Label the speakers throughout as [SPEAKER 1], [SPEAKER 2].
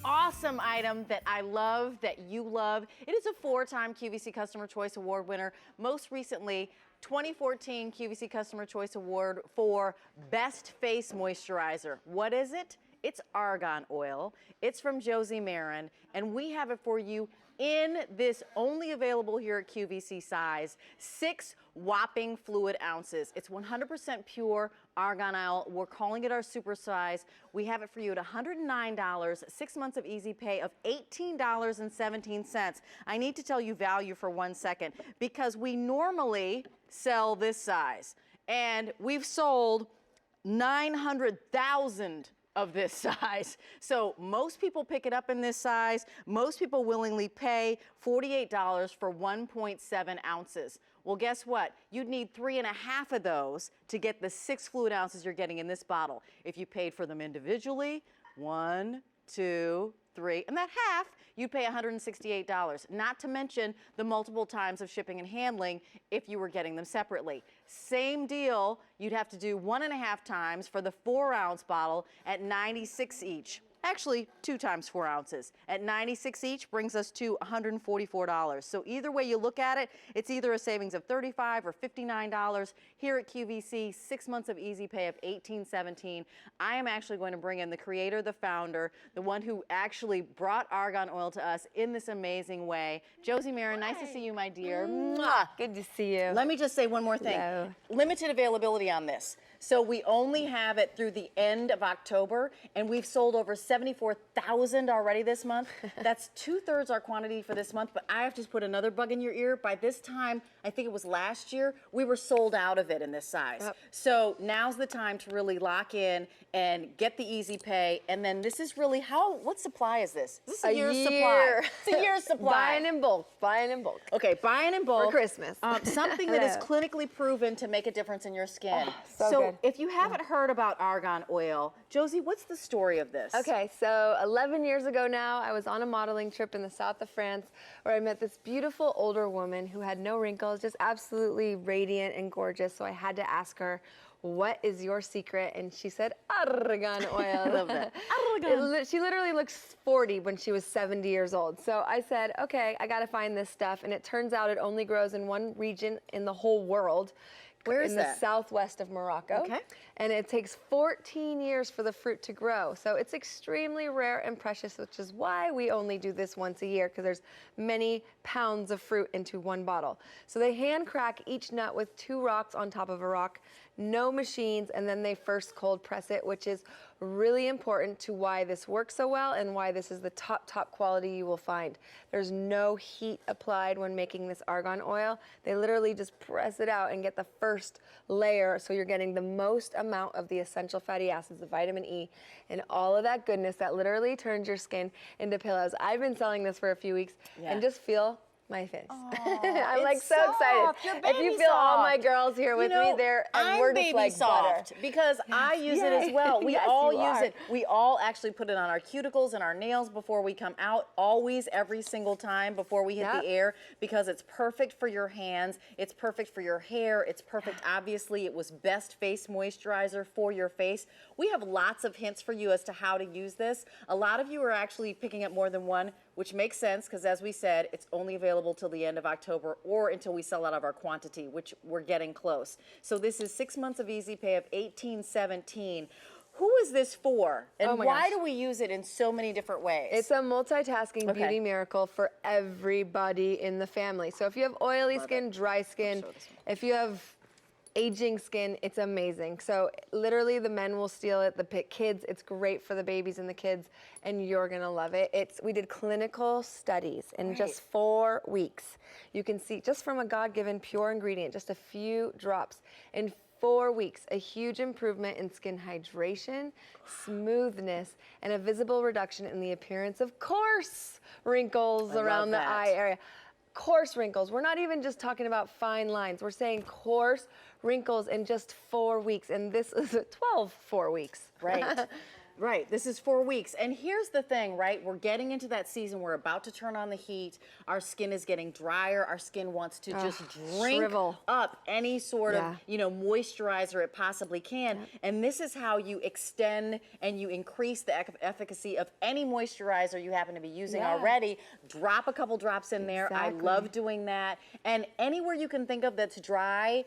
[SPEAKER 1] awesome item that I love, that you love. It is a 4-time QVC Customer Choice Award winner. Most recently, 2014 QVC Customer Choice Award for Best Face Moisturizer. What is it? It's argan oil. It's from Josie Maran, and we have it for you in this only available here at QVC size, 6 whopping fluid ounces. It's 100% pure argan oil. We're calling it our super size. We have it for you at $109, 6 months of easy pay of $18.17. I need to tell you value for 1 second because we normally sell this size, and we've sold 900,000 of this size. So most people pick it up in this size. Most people willingly pay $48 for 1.7 ounces. Well, guess what? You'd need 3.5 of those to get the 6 fluid ounces you're getting in this bottle. If you paid for them individually, 1, 2, 3, and that half, you'd pay $168, not to mention the multiple times of shipping and handling if you were getting them separately. Same deal, you'd have to do 1.5 times for the 4-ounce bottle at $96 each. Actually, 2 times 4 ounces. At $96 each brings us to $144. So either way you look at it, it's either a savings of $35 or $59. Here at QVC, 6 months of easy pay of $18.17. I am actually going to bring in the creator, the founder, the one who actually brought argan oil to us in this amazing way. Josie Maran, nice to see you, my dear. Mwah.
[SPEAKER 2] Good to see you.
[SPEAKER 1] Let me just say one more thing.
[SPEAKER 2] Hello.
[SPEAKER 1] Limited availability on this. So we only have it through the end of October, and we've sold over 74,000 already this month. That's 2/3 our quantity for this month, but I have to put another bug in your ear. By this time, I think it was last year, we were sold out of it in this size.
[SPEAKER 2] Yep.
[SPEAKER 1] So now's the time to really lock in and get the easy pay. And then this is really, what supply is this? Is this a year's supply? It's a year's supply.
[SPEAKER 2] Buying in bulk, buying in bulk.
[SPEAKER 1] Okay, buying in bulk.
[SPEAKER 2] For Christmas.
[SPEAKER 1] Something that is clinically proven to make a difference in your skin.
[SPEAKER 2] So good.
[SPEAKER 1] If you haven't heard about argan oil, Josie, what's the story of this?
[SPEAKER 2] Okay, so 11 years ago now, I was on a modeling trip in the south of France where I met this beautiful older woman who had no wrinkles, just absolutely radiant and gorgeous. So I had to ask her, what is your secret? And she said, argan oil.
[SPEAKER 1] I love that. Argan.
[SPEAKER 2] She literally looks 40 when she was 70 years old. So I said, okay, I got to find this stuff. And it turns out it only grows in one region in the whole world.
[SPEAKER 1] Where is
[SPEAKER 2] in
[SPEAKER 1] that?
[SPEAKER 2] the southwest of Morocco.
[SPEAKER 1] Okay.
[SPEAKER 2] And it takes 14 years for the fruit to grow. So it's extremely rare and precious, which is why we only do this once a year, because there's many pounds of fruit into one bottle. So they hand crack each nut with 2 rocks on top of a rock, no machines, and then they first cold press it, which is really important to why this works so well and why this is the top quality you will find. There's no heat applied when making this argan oil. They literally just press it out and get the first layer, so you're getting the most amount of the essential fatty acids, the vitamin E, and all of that goodness that literally turns your skin into pillows. I've been selling this for a few weeks and just feel my face. I'm like so excited. If you feel all my girls here with me there, and we're just like
[SPEAKER 1] soft
[SPEAKER 2] butter.
[SPEAKER 1] because I use it as well. We all use it.
[SPEAKER 2] are.
[SPEAKER 1] We all actually put it on our cuticles and our nails before we come out, always, every single time before we hit the air, because it's perfect for your hands. It's perfect for your hair. It's perfect. Obviously, it was best face moisturizer for your face. We have lots of hints for you as to how to use this. A lot of you are actually picking up more than one, which makes sense because, as we said, it's only available till the end of October or until we sell out of our quantity, which we're getting close. So this is 6 months of easy pay of $18.17. Who is this for? And why do we use it in so many different ways?
[SPEAKER 2] It's a multitasking beauty miracle for everybody in the family. So if you have oily skin, dry skin, if you have aging skin, it's amazing. So literally the men will steal it, the kids, it's great for the babies and the kids, and you're gonna love it. We did clinical studies in just 4 weeks. You can see just from a God-given pure ingredient, just a few drops. In 4 weeks, a huge improvement in skin hydration, smoothness, and a visible reduction in the appearance of coarse wrinkles around the eye area. Coarse wrinkles. We're not even just talking about fine lines. We're saying coarse wrinkles in just 4 weeks, and this is 4 weeks.
[SPEAKER 1] Right. Right, this is 4 weeks. And here's the thing, right? We're getting into that season. We're about to turn on the heat. Our skin is getting drier. Our skin wants to just drink
[SPEAKER 2] shrivel
[SPEAKER 1] up any sort
[SPEAKER 2] Yeah.
[SPEAKER 1] of, moisturizer it possibly can. And this is how you extend and you increase the efficacy of any moisturizer you happen to be using
[SPEAKER 2] Yeah.
[SPEAKER 1] already. Drop a couple drops in there. I
[SPEAKER 2] Exactly.
[SPEAKER 1] love doing that. And anywhere you can think of that's dry,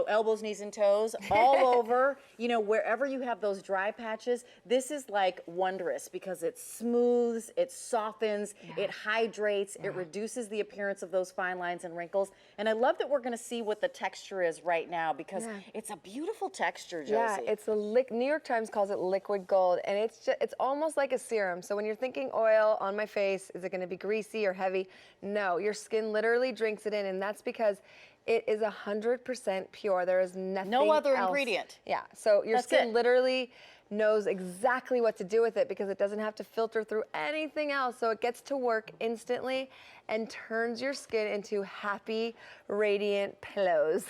[SPEAKER 1] elbows, knees, and toes, all over, wherever you have those dry patches, this is like wondrous because it smooths, it softens, it hydrates, it reduces the appearance of those fine lines and wrinkles. And I love that we're going to see what the texture is right now because it's a beautiful texture, Josie.
[SPEAKER 2] Yeah, it's a New York Times calls it liquid gold, and it's almost like a serum. So when you're thinking oil on my face, is it going to be greasy or heavy? No, your skin literally drinks it in, and that's because it is 100% pure. There is nothing
[SPEAKER 1] No other
[SPEAKER 2] else.
[SPEAKER 1] ingredient.
[SPEAKER 2] Yeah, so your
[SPEAKER 1] That's
[SPEAKER 2] skin
[SPEAKER 1] it.
[SPEAKER 2] literally knows exactly what to do with it because it doesn't have to filter through anything else. So it gets to work instantly and turns your skin into happy, radiant pillows.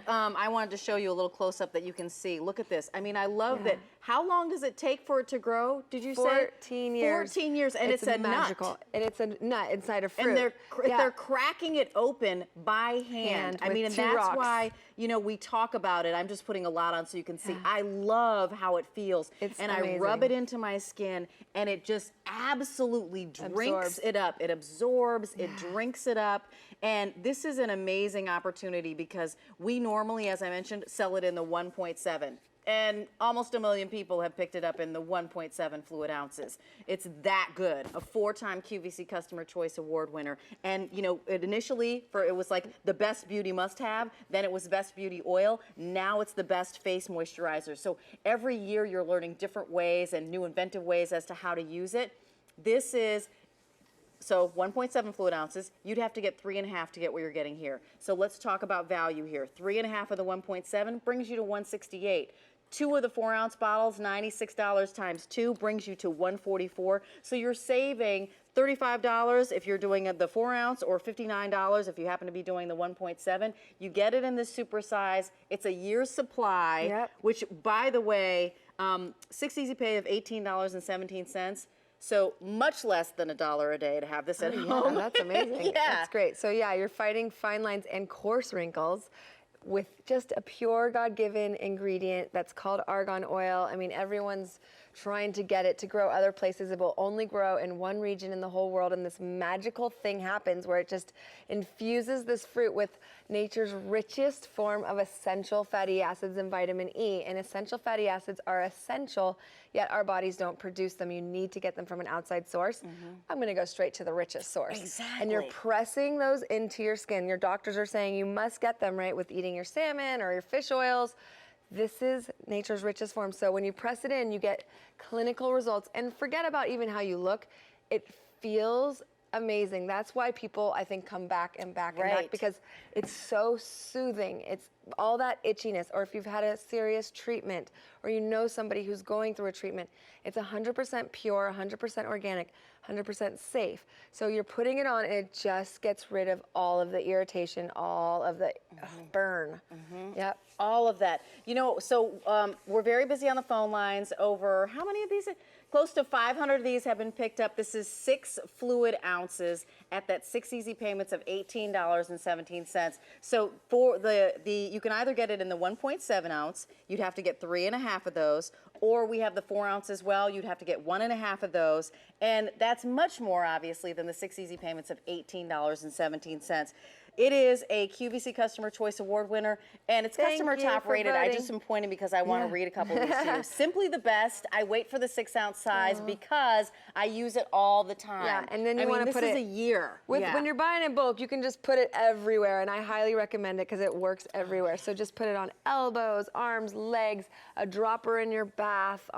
[SPEAKER 1] I wanted to show you a little close-up that you can see. Look at this. I mean, I love that. How long does it take for it to grow, did you say?
[SPEAKER 2] 14 years.
[SPEAKER 1] 14 years, and it's a
[SPEAKER 2] magical.
[SPEAKER 1] nut.
[SPEAKER 2] And it's a nut inside a fruit.
[SPEAKER 1] And they're cracking it open by hand. I
[SPEAKER 2] with
[SPEAKER 1] mean, and
[SPEAKER 2] 2
[SPEAKER 1] that's
[SPEAKER 2] rocks.
[SPEAKER 1] why, we talk about it. I'm just putting a lot on so you can see. I love how it feels.
[SPEAKER 2] It's
[SPEAKER 1] and
[SPEAKER 2] amazing.
[SPEAKER 1] I rub it into my skin, and it just absolutely drinks
[SPEAKER 2] Absorbs.
[SPEAKER 1] it up. It absorbs, it drinks it up. And this is an amazing opportunity because we normally, as I mentioned, sell it in the 1.7. And almost 1 million people have picked it up in the 1.7 fluid ounces. It's that good. A 4-time QVC Customer Choice Award winner. And, it initially, it was like the best beauty must-have. Then it was best beauty oil. Now it's the best face moisturizer. So every year you're learning different ways and new inventive ways as to how to use it. This is... So 1.7 fluid ounces, you'd have to get 3.5 to get what you're getting here. So let's talk about value here. 3.5 of the 1.7 brings you to 168. 2 of the 4-ounce bottles, $96 times 2 brings you to $144. So you're saving $35 if you're doing the 4-ounce or $59 if you happen to be doing the 1.7. You get it in this super size. It's a year's supply, which, by the way, 6 easy pay of $18.17. So much less than $1 a day to have this at home.
[SPEAKER 2] That's amazing. That's great. So you're fighting fine lines and coarse wrinkles with just a pure God-given ingredient that's called argan oil. I mean, everyone's trying to get it to grow other places. It will only grow in one region in the whole world, and this magical thing happens where it just infuses this fruit with nature's richest form of essential fatty acids and vitamin E. And essential fatty acids are essential, yet our bodies don't produce them. You need to get them from an outside source. I'm going to go straight to the richest source.
[SPEAKER 1] Exactly.
[SPEAKER 2] And you're pressing those into your skin. Your doctors are saying you must get them, right, with eating your salmon or your fish oils. This is nature's richest form. So when you press it in, you get clinical results. And forget about even how you look. It feels amazing. That's why people, I think, come back and back and back, because it's so soothing. It's all that itchiness, or if you've had a serious treatment, or you know somebody who's going through a treatment, it's 100% pure, 100% organic, 100% safe. So you're putting it on and it just gets rid of all of the irritation, all of the burn. Yep.
[SPEAKER 1] All of that. So we're very busy on the phone lines. Over how many of these? Close to 500 of these have been picked up. This is 6 fluid ounces at that 6 easy payments of $18.17. So for you can either get it in the 1.7 ounce, you'd have to get 3.5 of those, or we have the 4 ounce as well, you'd have to get 1.5 of those. And that's much more, obviously, than the 6 easy payments of $18.17. It is a QVC Customer Choice Award winner, and it's customer top rated. I just am pointing because I want to read a couple of these to you. Simply the best. I wait for the 6-ounce size because I use it all the time.
[SPEAKER 2] Yeah, and then you want to put it.
[SPEAKER 1] This is a year.
[SPEAKER 2] When you're buying in bulk, you can just put it everywhere, and I highly recommend it because it works everywhere. So just put it on elbows, arms, legs, a dropper in your bath,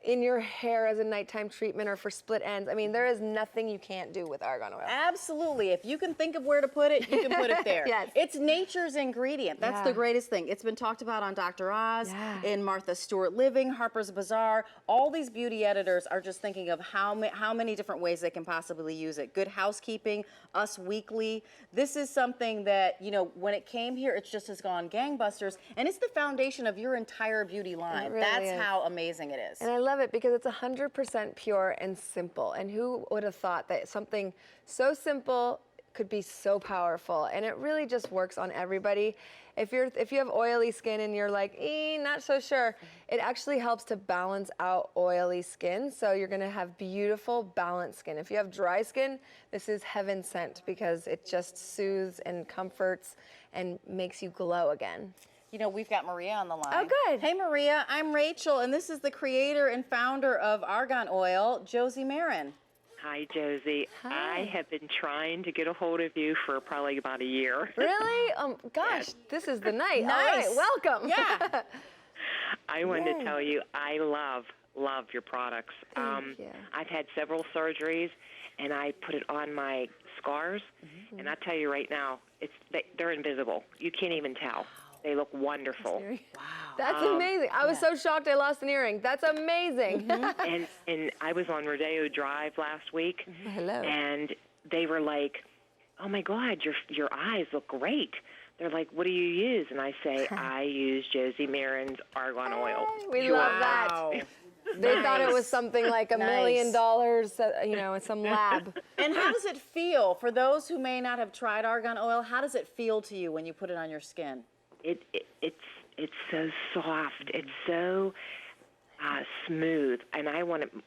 [SPEAKER 2] in your hair as a nighttime treatment or for split ends. I mean, there is nothing you can't do with argan oil.
[SPEAKER 1] Absolutely. If you can think of where to put it, you can put it there.
[SPEAKER 2] Yes.
[SPEAKER 1] It's nature's ingredient. That's the greatest thing. It's been talked about on Dr. Oz, in Martha Stewart Living, Harper's Bazaar. All these beauty editors are just thinking of how many different ways they can possibly use it. Good Housekeeping, Us Weekly. This is something that, when it came here, it just has gone gangbusters, and it's the foundation of your entire beauty line.
[SPEAKER 2] It really
[SPEAKER 1] That's
[SPEAKER 2] is.
[SPEAKER 1] how amazing it is.
[SPEAKER 2] And I love love it because it's 100% pure and simple. And who would have thought that something so simple could be so powerful? And it really just works on everybody. If you have oily skin and you're like, not so sure, it actually helps to balance out oily skin. So you're gonna have beautiful, balanced skin. If you have dry skin, this is heaven sent because it just soothes and comforts and makes you glow again.
[SPEAKER 1] You know, we've got Maria on the line.
[SPEAKER 2] Oh, good.
[SPEAKER 1] Hey, Maria, I'm Rachel, and this is the creator and founder of Argan Oil, Josie Maran.
[SPEAKER 3] Hi, Josie.
[SPEAKER 2] Hi.
[SPEAKER 3] I have been trying to get a hold of you for probably about a year.
[SPEAKER 2] Really? Gosh, this is the night.
[SPEAKER 1] Nice.
[SPEAKER 2] All right, welcome.
[SPEAKER 1] Yeah.
[SPEAKER 3] I wanted
[SPEAKER 2] Yay.
[SPEAKER 3] to tell you I love your products.
[SPEAKER 2] Thank you.
[SPEAKER 3] I've had several surgeries, and I put it on my scars, and I tell you right now, they're invisible. You can't even tell. They look wonderful.
[SPEAKER 1] Wow.
[SPEAKER 2] That's amazing. I was so shocked I lost an earring. That's amazing.
[SPEAKER 3] And I was on Rodeo Drive last week,
[SPEAKER 2] Hello.
[SPEAKER 3] and they were like, "Oh my God, your eyes look great." They're like, "What do you use?" And I say, "I use Josie Maran's Argan Oil."
[SPEAKER 2] We love that.
[SPEAKER 1] Wow.
[SPEAKER 2] They thought it was something like $1 million, you know, in some lab.
[SPEAKER 1] And how does it feel? For those who may not have tried Argan Oil, how does it feel to you when you put it on your skin?
[SPEAKER 3] It's so soft. It's so smooth. And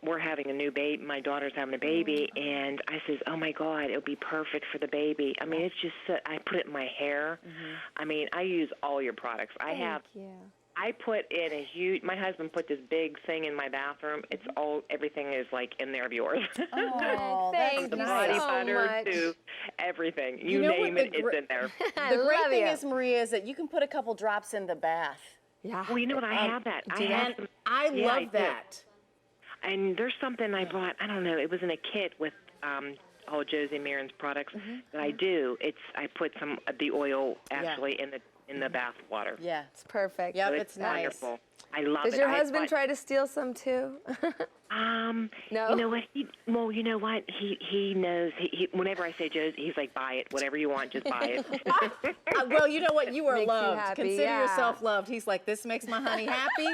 [SPEAKER 3] we're having a new baby. My daughter's having a baby, and I says, "Oh my God, it'll be perfect for the baby." I mean, it's just I put it in my hair. I mean, I use all your products.
[SPEAKER 2] Thank you.
[SPEAKER 3] I put in my husband put this big thing in my bathroom. It's everything is like in there of yours.
[SPEAKER 1] Oh,
[SPEAKER 2] Thank
[SPEAKER 1] that's
[SPEAKER 3] The
[SPEAKER 2] you
[SPEAKER 3] body
[SPEAKER 1] nice.
[SPEAKER 2] so
[SPEAKER 3] butter
[SPEAKER 2] much.
[SPEAKER 3] to everything.
[SPEAKER 1] You
[SPEAKER 3] You,
[SPEAKER 1] know what
[SPEAKER 3] name
[SPEAKER 1] the
[SPEAKER 3] it, it's in there.
[SPEAKER 2] I
[SPEAKER 1] The great
[SPEAKER 2] love
[SPEAKER 1] thing
[SPEAKER 2] you.
[SPEAKER 1] is, Maria, is that you can put a couple drops in the bath.
[SPEAKER 2] Yeah.
[SPEAKER 3] Well, you know what? I have that. I have
[SPEAKER 1] And
[SPEAKER 3] some,
[SPEAKER 1] I
[SPEAKER 3] yeah, I
[SPEAKER 1] love
[SPEAKER 3] do.
[SPEAKER 1] that.
[SPEAKER 3] And there's something I bought. I don't know. It was in a kit with all Josie Maran's products that I do. I put some of the oil actually in the bath water.
[SPEAKER 1] Yeah.
[SPEAKER 2] It's perfect.
[SPEAKER 1] Yep,
[SPEAKER 3] So
[SPEAKER 1] it's nice.
[SPEAKER 3] wonderful. I love
[SPEAKER 2] Does
[SPEAKER 3] it.
[SPEAKER 2] your
[SPEAKER 3] I
[SPEAKER 2] husband
[SPEAKER 3] bought-
[SPEAKER 2] try to steal some too? No?
[SPEAKER 3] You know what? You know what? He knows. He whenever I say Josie, he's like, "Buy it. Whatever you want, just buy it."
[SPEAKER 1] Well, you know what? You are
[SPEAKER 2] Makes you
[SPEAKER 1] loved.
[SPEAKER 2] happy,
[SPEAKER 1] Consider
[SPEAKER 2] yeah.
[SPEAKER 1] yourself loved. He's like, this makes my honey happy.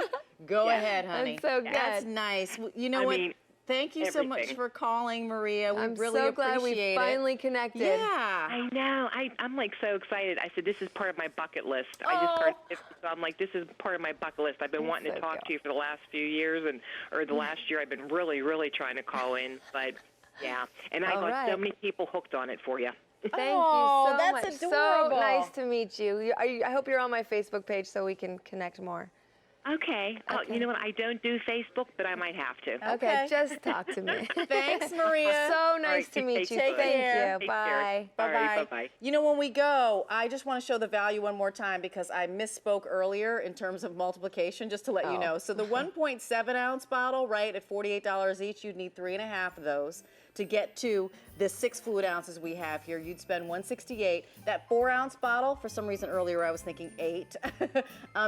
[SPEAKER 1] Go
[SPEAKER 3] Yeah.
[SPEAKER 1] ahead, honey.
[SPEAKER 2] That's so good.
[SPEAKER 1] That's nice. You know
[SPEAKER 3] I
[SPEAKER 1] what?
[SPEAKER 3] mean,
[SPEAKER 1] Thank you so much
[SPEAKER 3] everything.
[SPEAKER 1] for calling, Maria. We
[SPEAKER 2] I'm
[SPEAKER 1] really
[SPEAKER 2] so glad we
[SPEAKER 1] appreciate it.
[SPEAKER 2] finally connected.
[SPEAKER 1] Yeah.
[SPEAKER 3] I know. I'm like so excited. I said, "This is part of my bucket list." I just
[SPEAKER 1] Oh.
[SPEAKER 3] started, so I'm like, "This is part of my bucket list." I've been wanting to
[SPEAKER 2] so
[SPEAKER 3] talk
[SPEAKER 2] cool.
[SPEAKER 3] to you for the last few years, or the last year. I've been really, really trying to call in, but yeah. And I
[SPEAKER 2] All
[SPEAKER 3] got so
[SPEAKER 2] right.
[SPEAKER 3] many people hooked on it for you.
[SPEAKER 2] Thank
[SPEAKER 1] Oh,
[SPEAKER 2] you so
[SPEAKER 1] that's
[SPEAKER 2] much.
[SPEAKER 1] adorable.
[SPEAKER 2] So nice to meet you. I hope you're on my Facebook page so we can connect more.
[SPEAKER 3] Okay. Oh, you know what? I don't do Facebook, but I might have to.
[SPEAKER 1] Okay.
[SPEAKER 2] Just talk to me.
[SPEAKER 1] Thanks, Maria.
[SPEAKER 2] So nice
[SPEAKER 3] right,
[SPEAKER 2] to
[SPEAKER 3] you
[SPEAKER 2] meet
[SPEAKER 3] take
[SPEAKER 2] you.
[SPEAKER 1] care.
[SPEAKER 2] Thank
[SPEAKER 1] care.
[SPEAKER 2] you.
[SPEAKER 3] Take
[SPEAKER 2] Bye.
[SPEAKER 3] care. All right, bye-bye.
[SPEAKER 1] You know, when we go, I just want to show the value one more time because I misspoke earlier in terms of multiplication, just to let you know. So the 1.7 ounce bottle, right, at $48 each, you'd need 3.5 of those to get to the 6 fluid ounces we have here. You'd spend $168. That 4 ounce bottle, for some reason earlier I was thinking 8.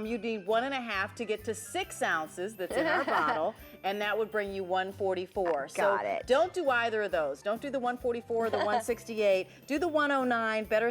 [SPEAKER 1] You'd need 1.5 to get to 6 ounces that's in our bottle, and that would bring you $144.
[SPEAKER 2] Got it.
[SPEAKER 1] Don't do either of those. Don't do the 144 or the 168. Do the 109. Better